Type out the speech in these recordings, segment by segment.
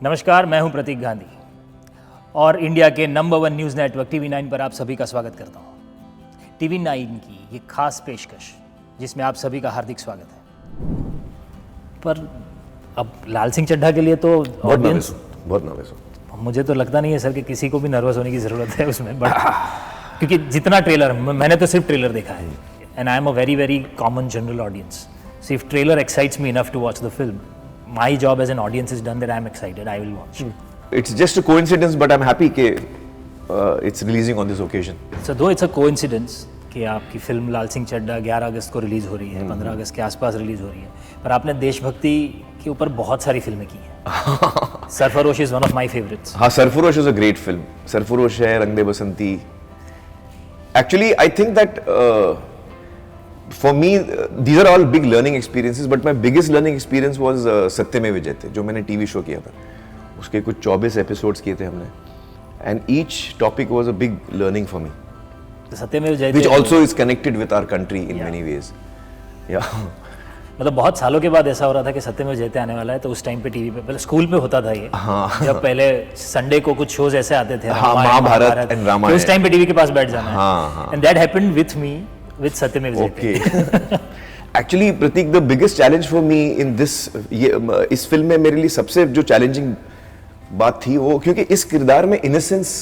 नमस्कार, मैं हूं प्रतीक गांधी और इंडिया के नंबर 1 न्यूज़ नेटवर्क TV9 पर आप सभी का स्वागत करता हूं। TV9 की ये खास पेशकश जिसमें आप सभी का हार्दिक स्वागत है। पर अब लाल सिंह चड्ढा के लिए तो ऑडियंस बहुत नर्वस हूं। मुझे तो लगता नहीं है सर कि किसी को भी नर्वस होने की ज़रूरत है उसमें, बट क्योंकि जितना ट्रेलर, मैंने तो सिर्फ ट्रेलर देखा है and I am a very very common general audience, so if trailer excites me enough to watch the film, my job as an audience is done, that I am excited, I will watch. It's just a coincidence, but I'm happy कि it's releasing on this occasion. So though it's a coincidence कि आपकी film लाल सिंह चड्ढा 11 अगस्त को release हो रही है, 15 अगस्त के आसपास release हो रही है, पर आपने देशभक्ति के ऊपर बहुत सारी फिल्में की हैं। Sarfarosh is one of my favourites. हाँ, Sarfarosh is a great film. Sarfarosh है, रंग दे बसंती। Actually, I think that for me, these are all big learning experiences, but my biggest learning experience was सत्यमेव जयते, जो मैंने टीवी शो किया था। उसके कुछ 24 एपिसोड्स किए थे हमने, and each topic was a big learning for me. सत्यमेव जयते, which also is connected with our country in many ways. Yeah. मतलब बहुत सालों के बाद ऐसा हो रहा था कि सत्यमेव जयते आने वाला है, तो उस टाइम पे टीवी पे, पहले स्कूल पे होता था ये। हाँ। जब पहले संडे को कुछ शोज ऐसे आते थे, हाँ, महाभारत एंड रामायण, उस टाइम पे टीवी के पास बैठ जाना है। हाँ। And that happened with me. With Satyameva Jayate. Okay. Actually, Pratik, the biggest challenge for me in this, इस फिल्म में मेरे लिए सबसे जो चैलेंजिंग बात थी वो, क्योंकि इस किरदार में इनोसेंस,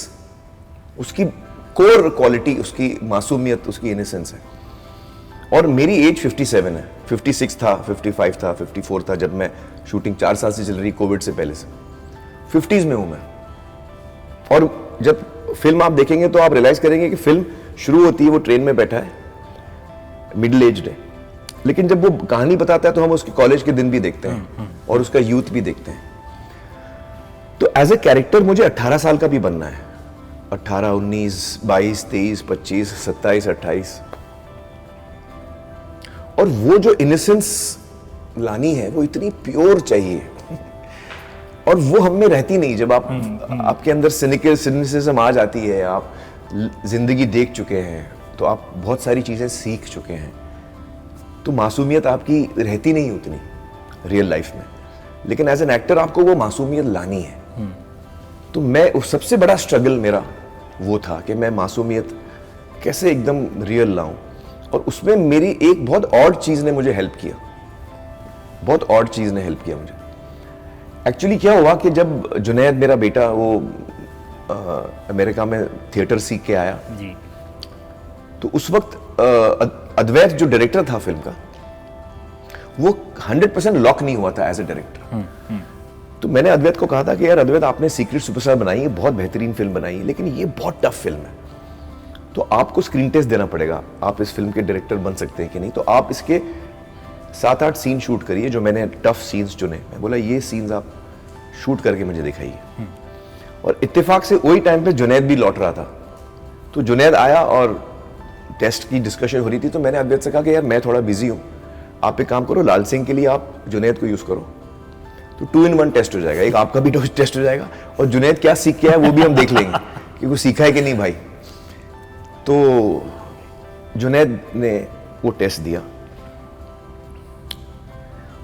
उसकी कोर क्वालिटी, उसकी मासूमियत, उसकी इनोसेंस है। और मेरी एज 57 है, 56 था, 55 था, 54 था जब मैं शूटिंग 4 साल से चल रही कोविड से पहले से, 50s में हूं मैं। और जब फिल्म आप देखेंगे तो आप रियलाइज करेंगे कि फिल्म शुरू होती है, वो ट्रेन में बैठा है, मिडिल एज्ड है, लेकिन जब वो कहानी बताता है तो हम उसके कॉलेज के दिन भी देखते हैं और उसका यूथ भी देखते हैं। तो एज ए कैरेक्टर मुझे 18 साल का भी बनना है, 18, 19, 22, 23, 25, 27, 28, और वो जो इनोसेंस लानी है वो इतनी प्योर चाहिए, और वो हम में रहती नहीं। जब आप आपके अंदर सिनिसिज्म आ जाती है, आप जिंदगी देख चुके हैं, तो आप बहुत सारी चीजें सीख चुके हैं, तो मासूमियत आपकी रहती नहीं उतनी रियल लाइफ में। लेकिन एज एन एक्टर आपको वो मासूमियत लानी है। तो मैं उस सबसे बड़ा स्ट्रगल मेरा वो था कि मैं मासूमियत कैसे एकदम रियल लाऊं, और उसमें मेरी एक बहुत ऑड चीज ने मुझे हेल्प किया, बहुत ऑड चीज ने हेल्प किया मुझे। एक्चुअली क्या हुआ कि जब जुनैद मेरा बेटा वो अमेरिका में थिएटर सीख के आया जी, तो उस वक्त अद्वैत जो डायरेक्टर था फिल्म का, वो 100% लॉक नहीं हुआ था एज ए डायरेक्टर। तो मैंने अद्वैत को कहा था कि यार अद्वैत, आपने सीक्रेट सुपरस्टार बनाई है, बहुत बेहतरीन फिल्म बनाई है, लेकिन ये बहुत टफ फिल्म है, तो आपको स्क्रीन टेस्ट देना पड़ेगा, आप इस फिल्म के डायरेक्टर बन सकते हैं कि नहीं। तो आप इसके 7-8 सीन शूट करिए, जो मैंने टफ सीन्स चुने। मैं बोला ये सीन्स आप शूट करके मुझे दिखाइए। और इत्तेफाक से वही टाइम पे जुनैद भी लौट रहा था, तो जुनैद आया और टेस्ट की डिस्कशन हो रही थी। तो मैंने अद्वैत से कहा कि यार मैं थोड़ा बिजी हूँ, आप एक काम करो, लाल सिंह के लिए आप जुनैद को यूज करो, तो 2 in 1 टेस्ट हो जाएगा, एक आपका भी टेस्ट हो जाएगा, और जुनैद क्या सीख के आया वो भी हम देख लेंगे कि वो सीखा है कि नहीं भाई। तो जुनैद ने वो टेस्ट दिया,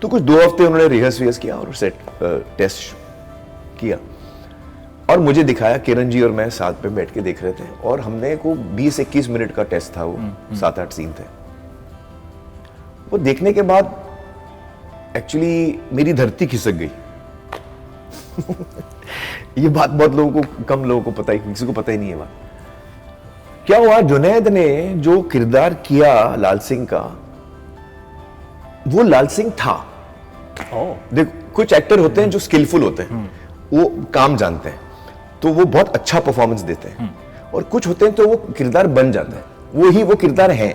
तो कुछ 2 हफ्ते उन्होंने रिहर्स किया और सेट टेस्ट किया, और मुझे दिखाया। किरण जी और मैं साथ में बैठ के देख रहे थे, और हमने को 20-21 मिनट का टेस्ट था वो, 7-8 सीन थे। वो देखने के बाद एक्चुअली मेरी धरती खिसक गई। ये बात बहुत लोगों को, कम लोगों को पता है, किसी को पता ही नहीं है बात। क्या हुआ, जुनैद ने जो किरदार किया लाल सिंह का, वो लाल सिंह था। देख, कुछ एक्टर होते हैं जो स्किलफुल होते हैं, वो काम जानते हैं, तो वो बहुत अच्छा परफॉर्मेंस देते हैं, और कुछ होते हैं तो वो किरदार बन जाता है, वो किरदार है।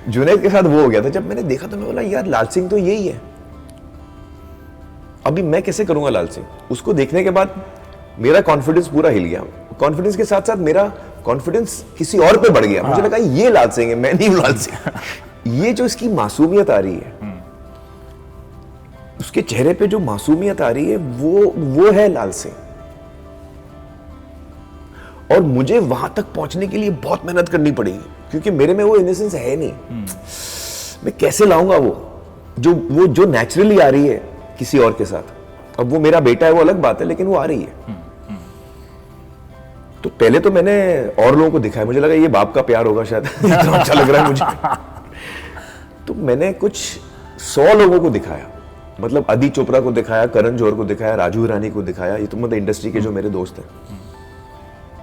जुनैद के साथ वो हो गया था। जब मैंने देखा तो मैं बोला यार लाल सिंह तो यही है, अभी मैं कैसे करूंगा लाल सिंह। उसको देखने के बाद मेरा कॉन्फिडेंस पूरा हिल गया। कॉन्फिडेंस के साथ साथ मेरा कॉन्फिडेंस किसी और पे बढ़ गया। मुझे लगा ये लाल सिंह है, मैं नहीं हूं लाल सिंह। ये जो इसकी मासूमियत आ रही है, उसके चेहरे पे जो मासूमियत आ रही है, वो है लाल सिंह। और मुझे वहां तक पहुंचने के लिए बहुत मेहनत करनी पड़ेगी, क्योंकि मेरे में वो इनोसेंस है नहीं। मैं कैसे लाऊंगा वो जो नेचुरली आ रही है किसी और के साथ। अब वो मेरा बेटा है वो अलग बात है, लेकिन वो आ रही है। तो पहले तो मैंने और लोगों को दिखाया, मुझे लगा ये बाप का प्यार होगा शायद इतना अच्छा लग रहा है मुझे। तो मैंने कुछ 100 लोगों को दिखाया, मतलब अदी चोपड़ा को दिखाया, करण जौहर को दिखाया, राजू हिरानी को दिखाया, ये तो मतलब इंडस्ट्री के जो मेरे दोस्त हैं,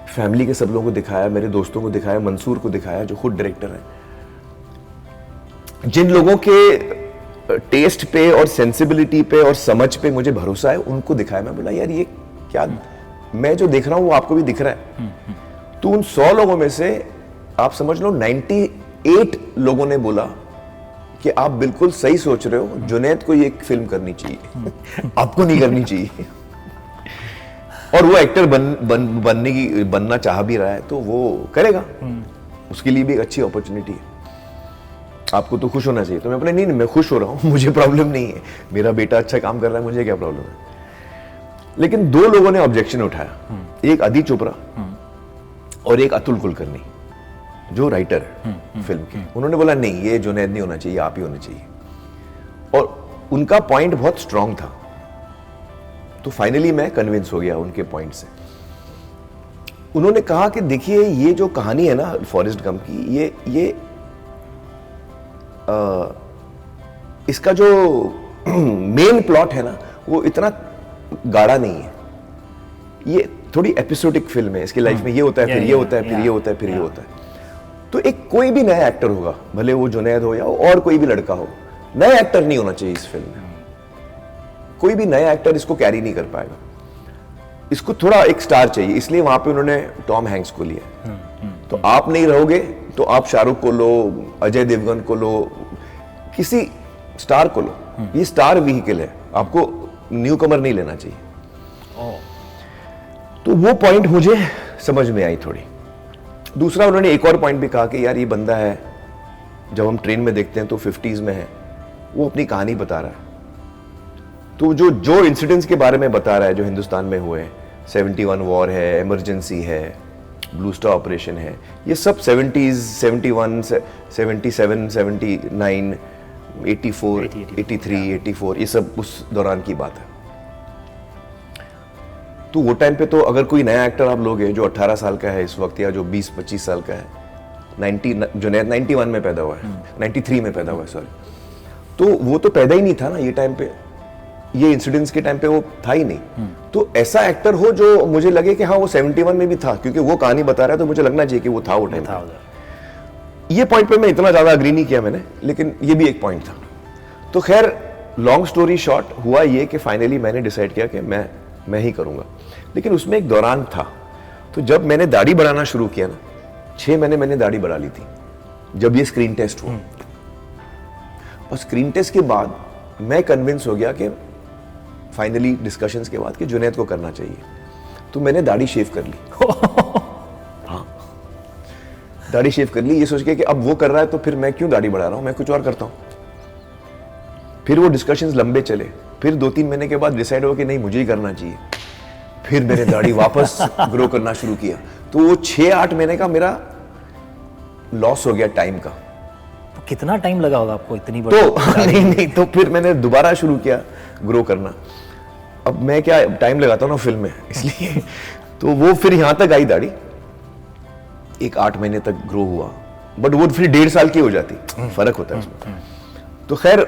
फैमिली के सब लोगों को दिखाया, मेरे दोस्तों को दिखाया, मंसूर को दिखाया जो खुद डायरेक्टर है। जिन लोगों के टेस्ट पे और सेंसिबिलिटी पे और समझ पे मुझे भरोसा है उनको दिखाया। मैं बोला यार ये क्या मैं जो देख रहा हूं वो आपको भी दिख रहा है। तो उन 100 लोगों में से आप समझ लो 98 लोगों ने बोला कि आप बिल्कुल सही सोच रहे हो, जुनैद को ये एक फिल्म करनी चाहिए, आपको नहीं करनी चाहिए। और वो एक्टर बनना चाह भी रहा है तो वो करेगा, उसके लिए भी एक अच्छी अपॉर्चुनिटी है। आपको तो खुश होना चाहिए। तो मैं बोला नहीं मैं खुश हो रहा हूं, मुझे प्रॉब्लम नहीं है, मेरा बेटा अच्छा काम कर रहा है, मुझे क्या प्रॉब्लम है। लेकिन 2 लोगों ने ऑब्जेक्शन उठाया, एक अदी चोपड़ा और एक अतुल कुलकर्णी जो राइटर है फिल्म के। उन्होंने बोला नहीं ये जुनैद नहीं होना चाहिए, आप ही होने चाहिए। और उनका पॉइंट बहुत स्ट्रांग था। तो फाइनली मैं कन्विंस हो गया उनके पॉइंट से। उन्होंने कहा कि देखिए ये जो कहानी है ना फॉरेस्ट गंप की, ये इसका जो मेन प्लॉट है ना वो इतना गाढ़ा नहीं है, ये थोड़ी एपिसोडिक फिल्म है। इसकी लाइफ में ये होता है, फिर ये होता है, फिर ये होता है, फिर ये होता है। तो एक कोई भी नया एक्टर होगा, भले वो जुनैद हो या और कोई भी लड़का हो, नया एक्टर नहीं होना चाहिए इस फिल्म में। कोई भी नया एक्टर इसको कैरी नहीं कर पाएगा, इसको थोड़ा एक स्टार चाहिए। इसलिए वहां पे उन्होंने टॉम हैंक्स को लिया। तो आप नहीं रहोगे तो आप शाहरुख को लो, अजय देवगन को लो, किसी स्टार को लो। ये स्टार व्हीकल है, आपको न्यू कमर नहीं लेना चाहिए। तो वो पॉइंट मुझे समझ में आई थोड़ी। दूसरा उन्होंने एक और पॉइंट भी कहा कि यार ये बंदा है, जब हम ट्रेन में देखते हैं तो 50s में है, वो अपनी कहानी बता रहा है। तो जो इंसिडेंट्स के बारे में बता रहा है जो हिंदुस्तान में हुए, 71 वॉर है, इमरजेंसी है, ब्लू स्टार ऑपरेशन है, ये सब 70s, 71, 77, 79, 84, 83, 84, ये सब उस दौरान की बात है। तो वो टाइम पे तो अगर कोई नया एक्टर आप लोगे जो 18 साल का है इस वक्त, या जो 20-25 साल का है, जुनैद 91 में पैदा हुआ है, 93 में पैदा हुआ है सॉरी, तो वो तो पैदा ही नहीं था ना ये टाइम पे, ये इंसिडेंट्स के टाइम पे वो था ही नहीं। तो ऐसा एक्टर हो जो मुझे लगे कि हाँ वो 71 में भी था, क्योंकि वो कहानी बता रहा है तो मुझे लगना चाहिए कि वो था वो टाइम पे। ये पॉइंट पे मैं इतना ज्यादा अग्री नहीं किया मैंने, लेकिन ये भी एक पॉइंट था। तो खैर लॉन्ग स्टोरी शॉर्ट हुआ ये कि फाइनली मैंने डिसाइड किया कि मैं ही करूंगा। लेकिन उसमें एक दौरान था, तो जब मैंने दाढ़ी बढ़ाना शुरू किया ना, 6 महीने मैंने दाढ़ी बढ़ा ली थी जब ये स्क्रीन टेस्ट हुआ। और स्क्रीन टेस्ट के बाद मैं कन्विंस हो गया कि फाइनली डिस्कशंस के बाद कि जुनैद को करना चाहिए। तो मैंने दाढ़ी शेव कर ली। हाँ, दाढ़ी शेव कर ली, ये सोच के कि अब वो कर रहा है तो फिर मैं क्यों दाढ़ी बढ़ा रहा हूं, मैं कुछ और करता हूं। फिर वो डिस्कशंस लंबे चले, फिर 2-3 महीने के बाद डिसाइड हुआ कि नहीं मुझे ही करना चाहिए। फिर मैंने दाढ़ी वापस ग्रो करना शुरू किया। तो वो 6-8 महीने का मेरा लॉस हो गया टाइम का। तो कितना टाइम लगा होगा आपको इतनी बड़ी? तो नहीं, तो फिर मैंने दोबारा शुरू किया ग्रो करना। अब मैं क्या टाइम लगाता हूँ ना फिल्म में, इसलिए तो वो फिर यहां तक आई दाढ़ी, एक 8 महीने तक ग्रो हुआ, बट वो फिर 1.5 साल की हो जाती, फर्क होता है उसमें। तो खैर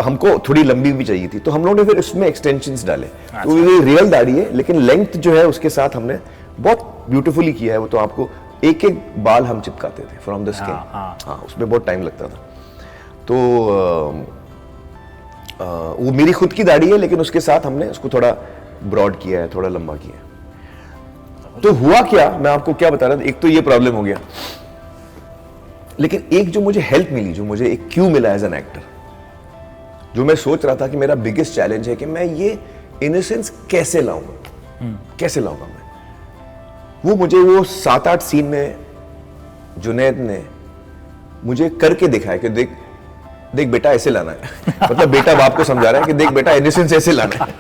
हमको थोड़ी लंबी भी चाहिए थी, तो हम लोगों ने फिर उसमें एक्सटेंशंस डाले। तो ये रियल दाढ़ी है, लेकिन लेंथ जो है उसके साथ हमने बहुत ब्यूटीफुली किया है। वो तो आपको एक एक बाल हम चिपकाते थे फ्रॉम द स्किन। हाँ, उसमें बहुत टाइम लगता था। तो वो मेरी खुद की दाढ़ी है, लेकिन उसके साथ हमने उसको थोड़ा ब्रॉड किया है, थोड़ा लंबा किया है। तो हुआ क्या, मैं आपको क्या बता रहा था, एक तो ये प्रॉब्लम हो गया, लेकिन एक जो मुझे हेल्प मिली, जो मुझे एक क्यू मिला एज एन एक्टर, जो मैं सोच रहा था कि मेरा बिगेस्ट चैलेंज है कि मैं ये इनोसेंस कैसे लाऊंगा, कैसे लाऊंगा मैं। वो मुझे वो 7-8 सीन में जुनैद ने मुझे करके दिखाया कि देख बेटा ऐसे लाना है। मतलब बेटा बाप को समझा रहा है कि देख बेटा इनोसेंस ऐसे लाना है।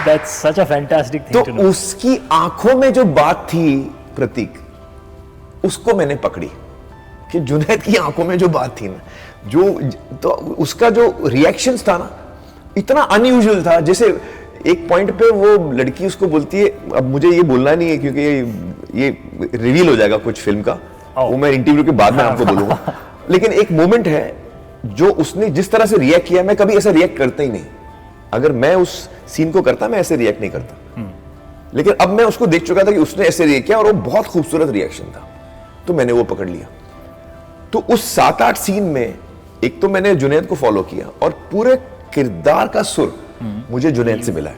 That's such a fantastic thing तो to know. उसकी आंखों में जो बात थी प्रतीक, उसको मैंने पकड़ी कि जुनैद की आंखों में जो बात थी ना, जो तो उसका जो रिएक्शंस था ना, इतना अनयूजुअल था। जैसे एक पॉइंट पे वो लड़की उसको बोलती है, अब मुझे ये बोलना नहीं है क्योंकि ये रिवील हो जाएगा कुछ फिल्म का, वो मैं इंटरव्यू के बाद में आपको बोलूंगा, लेकिन एक मोमेंट है जो उसने जिस तरह से रिएक्ट किया, मैं कभी ऐसा रिएक्ट करता ही नहीं। अगर मैं उस सीन को करता, मैं ऐसे रिएक्ट नहीं करता, लेकिन अब मैं उसको देख चुका था कि उसने ऐसे रिएक्ट किया और वो बहुत खूबसूरत रिएक्शन था, तो मैंने वो पकड़ लिया। तो उस 7-8 सीन में एक तो मैंने जुनैद को फॉलो किया और पूरे किरदार का सुर मुझे जुनैद से मिला है।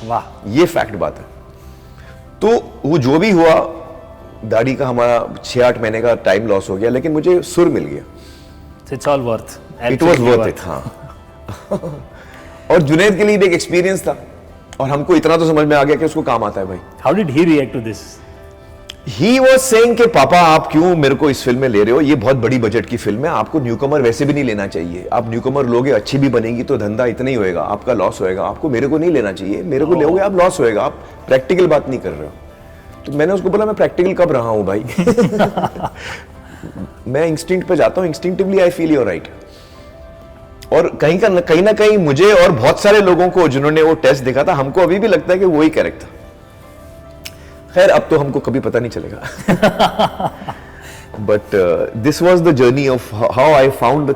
वाह, ये फैक्ट बात है। तो वो जो भी हुआ, दाढ़ी का हमारा 6-8 महीने का टाइम लॉस हो गया, लेकिन मुझे सुर मिल गया। It's all worth, it was worth it. हाँ और जुनैद के लिए भी एक एक्सपीरियंस था और हमको इतना तो समझ में आ गया कि उसको काम आता है भाई। How did he react to this? He was saying कि पापा आप क्यों मेरे को इस फिल्म में ले रहे हो, ये बहुत बड़ी बजट की फिल्म है, आपको न्यूकमर वैसे भी नहीं लेना चाहिए, आप न्यूकमर लोगे अच्छी भी बनेगी तो धंधा इतना ही होएगा, आपका लॉस होएगा, आपको मेरे को नहीं लेना चाहिए, मेरे को लोगे आप लॉस होएगा, आप प्रैक्टिकल बात नहीं कर रहे हो। तो मैंने उसको बोला मैं प्रैक्टिकल कब रहा हूं भाई मैं इंस्टिंक्ट पे जाता हूं, instinctively I feel you're right. और कहीं ना कहीं मुझे और बहुत सारे लोगों को जिन्होंने वो टेस्ट देखा था, हमको अभी भी लगता है कि वही करेक्ट था। खैर अब तो हमको कभी पता नहीं चलेगा but this was the journey of how I found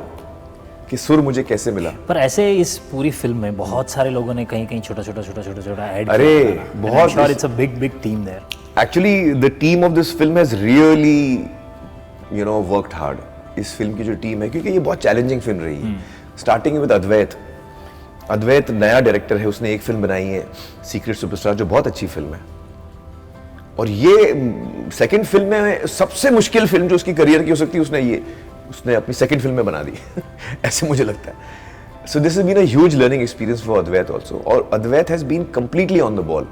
कि सुर मुझे कैसे मिला। पर ऐसे इस पूरी फिल्म में बहुत सारे लोगों ने कहीं कहीं छोटा ऐड अरे बहुत, it's a big team there. Actually the team of this film has really worked hard. इस फिल्म की जो टीम है, क्योंकि ये बहुत चैलेंजिंग फिल्म रही है। स्टार्टिंग विद अद्वैत नया डायरेक्टर है, उसने एक फिल्म बनाई है सीक्रेट सुपरस्टार, जो बहुत अच्छी फिल्म है। और ये सेकंड फिल्म में सबसे मुश्किल फिल्म जो उसकी करियर की हो सकती है, उसने अपनी सेकंड फिल्म में बना दी ऐसे मुझे लगता है। So this has been a huge learning experience for Advait also. और Advait has been completely on the ball.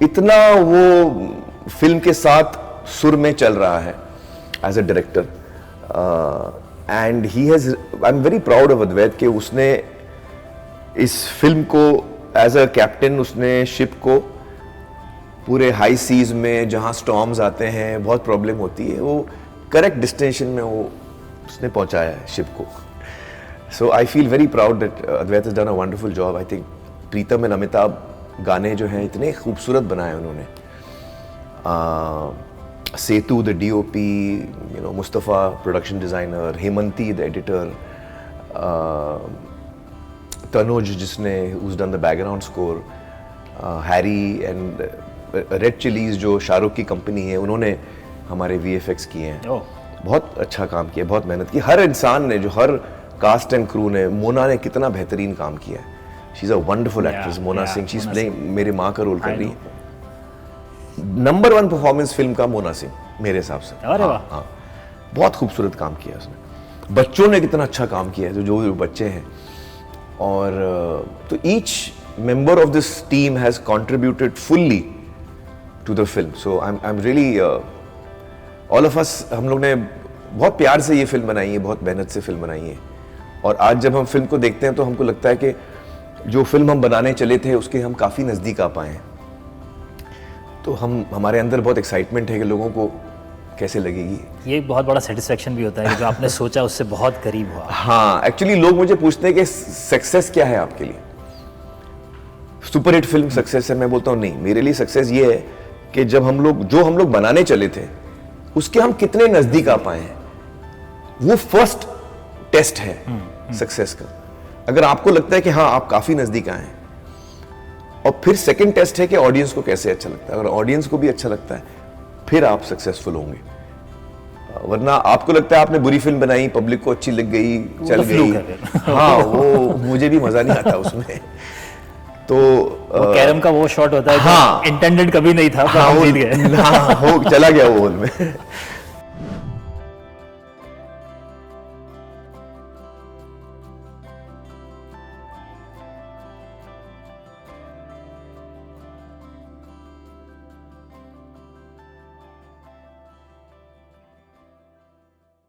इतना वो फिल्म के साथ सुर में चल रहा है as a director, and he has, I am very proud of Advait कि उसने इस फिल्म को एज अ कैप्टन, उसने शिप को पूरे हाई सीज में जहाँ स्टॉर्म्स आते हैं, बहुत प्रॉब्लम होती है, वो करेक्ट डेस्टिनेशन में उसने पहुंचाया है शिप को। So I feel very proud that Advait has done a wonderful job. I think Pritam and Amitabh गाने जो हैं इतने खूबसूरत बनाए उन्होंने। Setu the DOP, Mustafa production designer, Hemanti the editor, Tanuj जिसने who's done the background score, Harry and Red Chillies जो शाहरुख की कंपनी है, उन्होंने हमारे VFX किए हैं। बहुत अच्छा काम किया, बहुत मेहनत की हर इंसान ने, जो हर कास्ट एंड क्रू ने। मोना ने कितना बेहतरीन काम किया है। She is a wonderful actress, Mona Singh. She is playing, मेरे माँ का रोल कर रही है। नंबर 1 परफॉर्मेंस फिल्म का मोना सिंह मेरे हिसाब से। हाँ, बहुत खूबसूरत काम किया उसने। बच्चों ने कितना अच्छा काम किया है, जो बच्चे हैं। और तो each member of this team has contributed fully to the film. So I am really, all of us, हम लोग ने बहुत प्यार से ये फिल्म बनाई है, बहुत मेहनत से फिल्म बनाई है। और आज जब हम फिल्म को देखते हैं तो हमको लगता है कि जो फिल्म हम बनाने चले थे उसके हम काफ़ी नज़दीक आ पाए हैं। तो हमारे अंदर बहुत एक्साइटमेंट है कि लोगों को कैसे लगेगी। ये एक बहुत बड़ा सेटिस्फेक्शन भी होता है कि जो आपने सोचा उससे बहुत करीब हुआ। हाँ, एक्चुअली लोग मुझे पूछते हैं कि सक्सेस क्या है आपके लिए, सुपर हिट फिल्म सक्सेस है। मैं बोलता हूँ नहीं, मेरे लिए सक्सेस ये है कि जब हम लोग बनाने चले थे उसके हम कितने नजदीक आ पाए हैं, वो फर्स्ट टेस्ट है सक्सेस का। अगर आपको लगता है कि हाँ आप काफी नजदीक आए हैं, और फिर सेकंड टेस्ट है कि ऑडियंस को कैसे अच्छा लगता है। अगर ऑडियंस को भी अच्छा लगता है फिर आप सक्सेसफुल होंगे। वरना आपको लगता है आपने बुरी फिल्म बनाई, पब्लिक को अच्छी लग गई, चल गई, हाँ वो मुझे भी मजा नहीं आता उसमें। तो कैरम का वो शॉट होता है, हाँ, इंटेंडेड कभी नहीं था, पर हम जीत गए। हाँ, चला गया वो होल में।